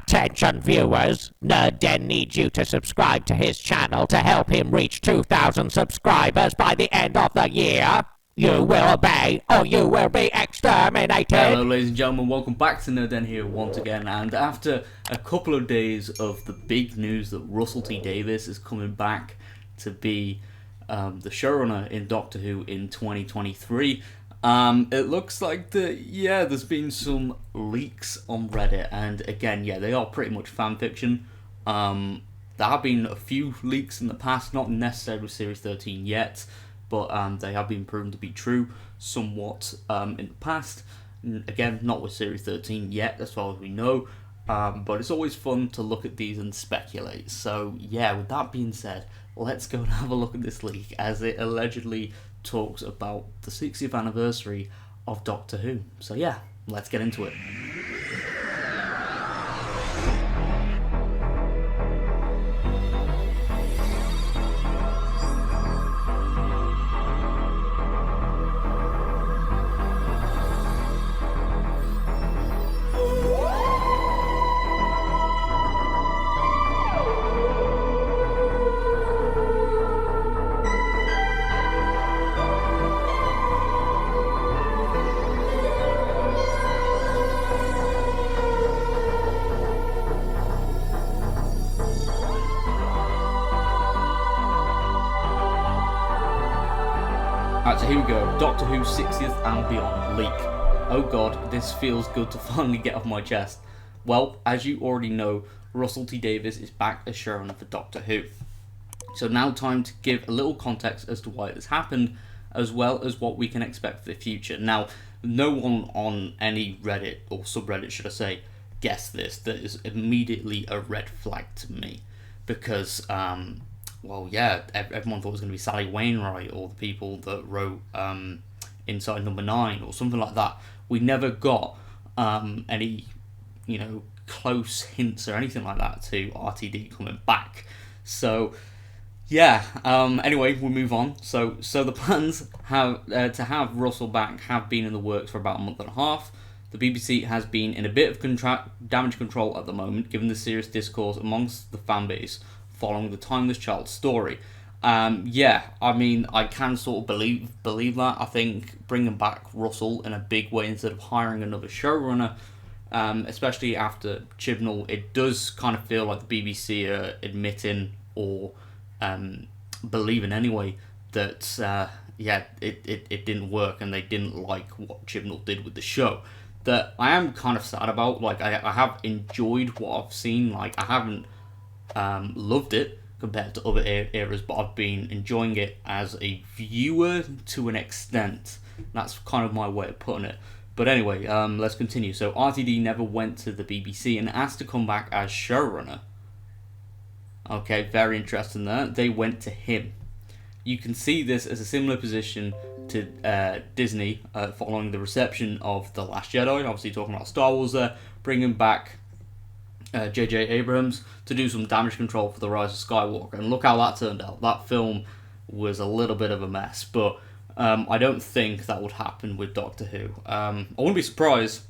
Attention viewers, Nerd Den needs you to subscribe to his channel to help him reach 2,000 subscribers by the end of the year. You will obey or you will be exterminated. Hello ladies and gentlemen, welcome back to Nerd Den here once again, and after a couple of days of the big news that Russell T Davies is coming back to be the showrunner in Doctor Who in 2023, it looks like there's been some leaks on Reddit, and again, they are pretty much fan fiction. There have been a few leaks in the past, not necessarily with Series 13 yet, but they have been proven to be true somewhat in the past. Again, not with Series 13 yet, as far as we know, but it's always fun to look at these and speculate. So with that being said, let's go and have a look at this leak, as it allegedly talks about the 60th anniversary of Doctor Who. So let's get into it. So here we go, Doctor Who 60th and Beyond leak. Oh god, this feels good to finally get off my chest. Well, as you already know, Russell T Davies is back as showrunner for Doctor Who. So now time to give a little context as to why this happened, as well as what we can expect for the future. Now, no one on any Reddit, or subreddit should I say, guessed this. That is immediately a red flag to me. Because, everyone thought it was going to be Sally Wainwright or the people that wrote Inside Number 9 or something like that. We never got any, close hints or anything like that to RTD coming back. So, anyway, we'll move on. So the plans to have Russell back have been in the works for about a month and a half. The BBC has been in a bit of damage control at the moment, given the serious discourse amongst the fan base following the Timeless Child story. I can sort of believe that. I think bringing back Russell in a big way instead of hiring another showrunner, especially after Chibnall, it does kind of feel like the BBC are admitting or believing anyway that it didn't work and they didn't like what Chibnall did with the show. That I am kind of sad about. Like I have enjoyed what I've seen. Like I haven't loved it compared to other eras, but I've been enjoying it as a viewer to an extent. That's kind of my way of putting it. But anyway, let's continue. So RTD never went to the BBC and asked to come back as showrunner. Okay, very interesting there. They went to him. You can see this as a similar position to Disney following the reception of The Last Jedi. Obviously talking about Star Wars there, bringing back J.J. Abrams to do some damage control for The Rise of Skywalker, and look how that turned out. That film was a little bit of a mess, but I don't think that would happen with Doctor Who. I wouldn't be surprised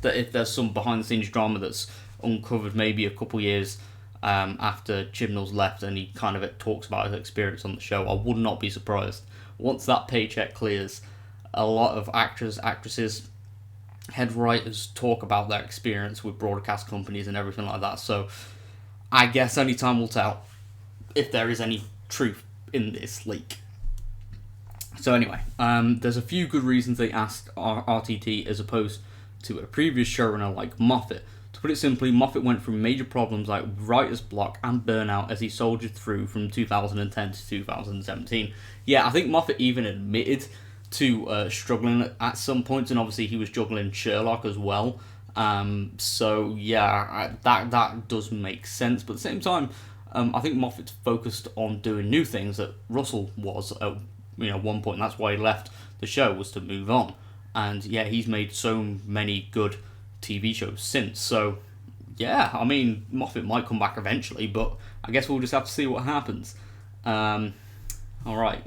that if there's some behind the scenes drama that's uncovered maybe a couple years after Chibnall's left and he kind of talks about his experience on the show, I would not be surprised. Once that paycheck clears, a lot of actors, actresses, head writers talk about their experience with broadcast companies and everything like that. So I guess only time will tell if there is any truth in this leak. So anyway, there's a few good reasons they asked RTD as opposed to a previous showrunner like Moffat. To put it simply, Moffat went through major problems like writer's block and burnout as he soldiered through from 2010 to 2017. I think Moffat even admitted to struggling at some points, and obviously he was juggling Sherlock as well. That does make sense. But at the same time, I think Moffat's focused on doing new things that Russell was at one point. And that's why he left the show, was to move on. And he's made so many good TV shows since. So Moffat might come back eventually, but I guess we'll just have to see what happens. Alright,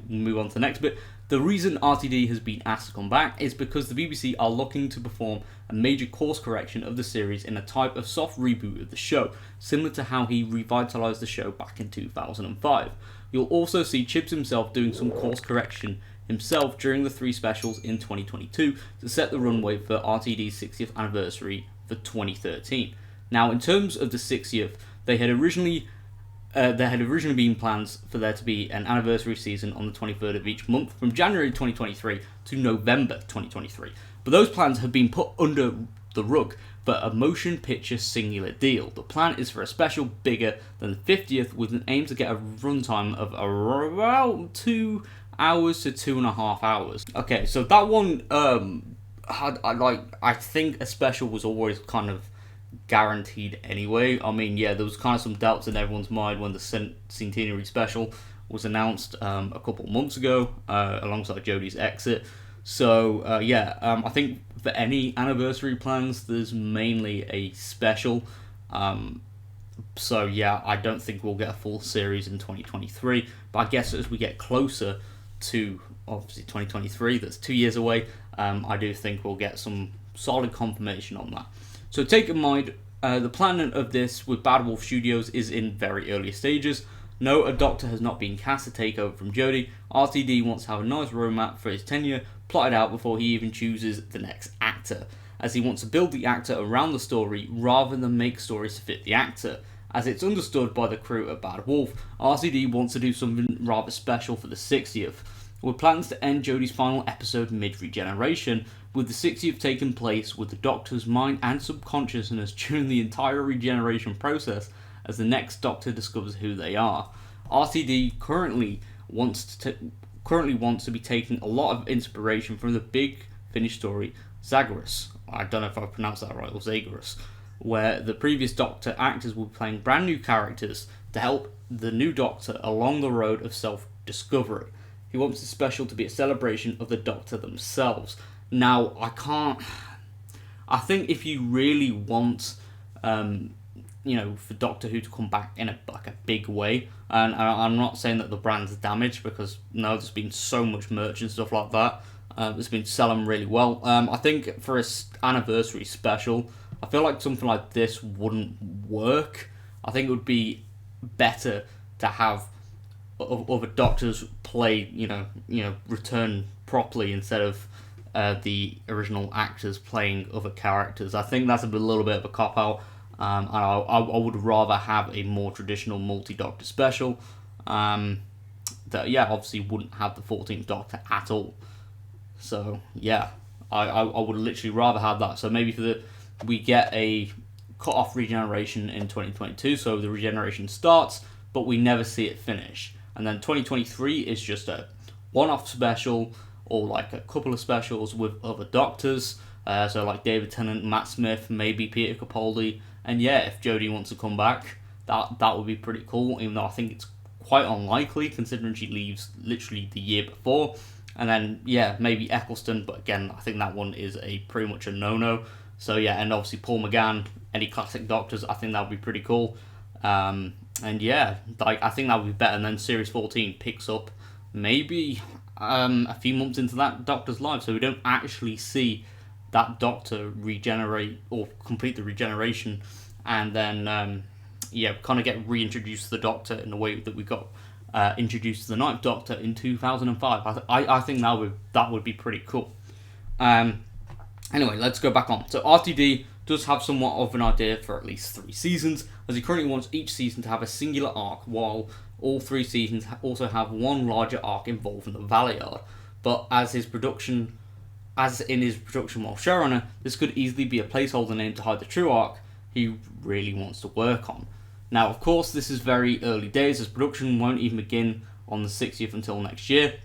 we'll move on to the next bit. The reason RTD has been asked to come back is because the BBC are looking to perform a major course correction of the series in a type of soft reboot of the show, similar to how he revitalised the show back in 2005. You'll also see Chibs himself doing some course correction himself during the 3 specials in 2022 to set the runway for RTD's 60th anniversary for 2013. Now, in terms of the 60th, there had originally been plans for there to be an anniversary season on the 23rd of each month from January 2023 to November 2023. But those plans have been put under the rug for a motion picture singular deal. The plan is for a special bigger than the 50th with an aim to get a runtime of around 2 hours to 2.5 hours. Okay, so that one, I think a special was always kind of guaranteed anyway. I mean, yeah, there was kind of some doubts in everyone's mind when the Centenary special was announced a couple months ago alongside Jodie's exit. So I think for any anniversary plans, there's mainly a special. So yeah, I don't think we'll get a full series in 2023. But I guess as we get closer to obviously 2023, that's 2 years away, I do think we'll get some solid confirmation on that. So take in mind, the planning of this with Bad Wolf Studios is in very early stages. No, a doctor has not been cast to take over from Jodie. RTD wants to have a nice roadmap for his tenure plotted out before he even chooses the next actor, as he wants to build the actor around the story rather than make stories to fit the actor. As it's understood by the crew at Bad Wolf, RTD wants to do something rather special for the 60th, with plans to end Jodie's final episode mid-regeneration, with the 60th taking place with the Doctor's mind and subconsciousness during the entire regeneration process as the next Doctor discovers who they are. RTD currently wants to be taking a lot of inspiration from the big Finnish story Zagreus. I don't know if I pronounced that right, or Zagreus, where the previous Doctor actors were playing brand new characters to help the new Doctor along the road of self-discovery. He wants the special to be a celebration of the Doctor themselves. Now, I think if you really want, for Doctor Who to come back in a big way, and I'm not saying that the brand's damaged, because no, there's been so much merch and stuff like that. It's been selling really well. I think for an anniversary special, I feel like something like this wouldn't work. I think it would be better to have other Doctors play, return properly instead of the original actors playing other characters. I think that's a little bit of a cop-out, and I would rather have a more traditional multi-Doctor special that, obviously wouldn't have the 14th Doctor at all. So, I would literally rather have that. So maybe we get a cut-off regeneration in 2022, so the regeneration starts, but we never see it finish. And then 2023 is just a one-off special, or like a couple of specials with other Doctors, so like David Tennant, Matt Smith, maybe Peter Capaldi, and if Jodie wants to come back, that would be pretty cool, even though I think it's quite unlikely, considering she leaves literally the year before. And then, maybe Eccleston, but again, I think that one is pretty much a no-no. So and obviously Paul McGann, any classic Doctors, I think that would be pretty cool. I think that would be better. And then Series 14 picks up maybe a few months into that Doctor's life, so we don't actually see that Doctor regenerate or complete the regeneration, and then kind of get reintroduced to the Doctor in the way that we got introduced to the Ninth Doctor in 2005. I think that would be pretty cool. Anyway, let's go back on. So RTD does have somewhat of an idea for at least 3 seasons, as he currently wants each season to have a singular arc, while all 3 seasons also have one larger arc involving the Valeyard. But as in his production while showrunner, this could easily be a placeholder name to hide the true arc he really wants to work on. Now, of course, this is very early days, as production won't even begin on the 60th until next year,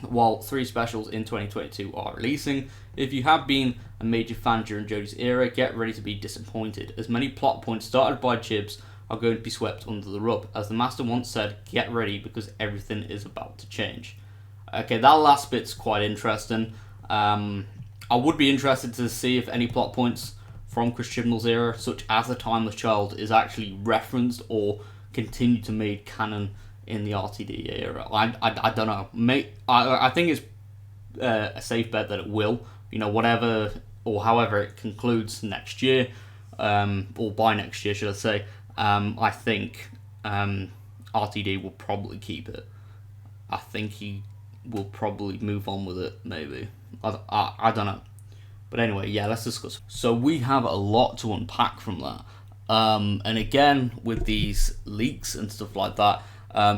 while 3 specials in 2022 are releasing. If you have been a major fan during Jodie's era, get ready to be disappointed, as many plot points started by Chibs are going to be swept under the rug. As the Master once said, get ready because everything is about to change. Okay, that last bit's quite interesting. I would be interested to see if any plot points from Chris Chibnall's era, such as The Timeless Child, is actually referenced or continued to made canon in the RTD era. I don't know. I think it's a safe bet that it will. You know, whatever or however it concludes next year, or by next year, should I say? I think RTD will probably keep it. I think he will probably move on with it. Maybe I don't know. But anyway, yeah, let's discuss. So we have a lot to unpack from that. And again, with these leaks and stuff like that,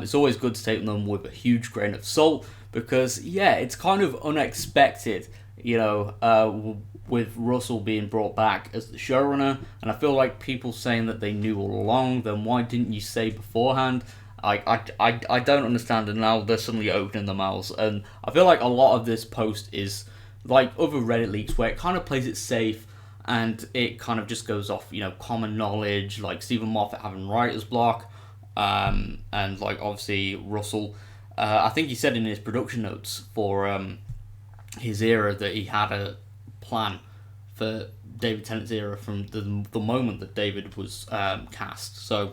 it's always good to take them with a huge grain of salt because, yeah, it's kind of unexpected, you know, with Russell being brought back as the showrunner. And I feel like people saying that they knew all along, then why didn't you say beforehand? I don't understand, and now they're suddenly opening their mouths. And I feel like a lot of this post is like other Reddit leaks where it kind of plays it safe and it kind of just goes off, you know, common knowledge, like Stephen Moffat having writer's block, and like obviously Russell, I think he said in his production notes for his era that he had a plan for David Tennant's era from the moment that David was cast. So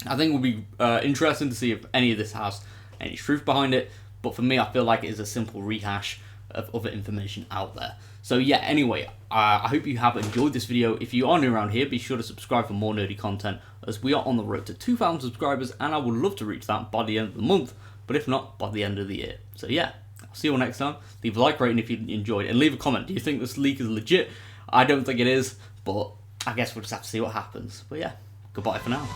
I think it will be interesting to see if any of this has any truth behind it, but for me I feel like it is a simple rehash of other information out there. So yeah, anyway, I hope you have enjoyed this video. If you are new around here, be sure to subscribe for more nerdy content, as we are on the road to 2,000 subscribers, and I would love to reach that by the end of the month, but if not, by the end of the year. So yeah, I'll see you all next time. Leave a like rating if you enjoyed, and leave a comment. Do you think this leak is legit? I don't think it is, but I guess we'll just have to see what happens. But yeah, goodbye for now.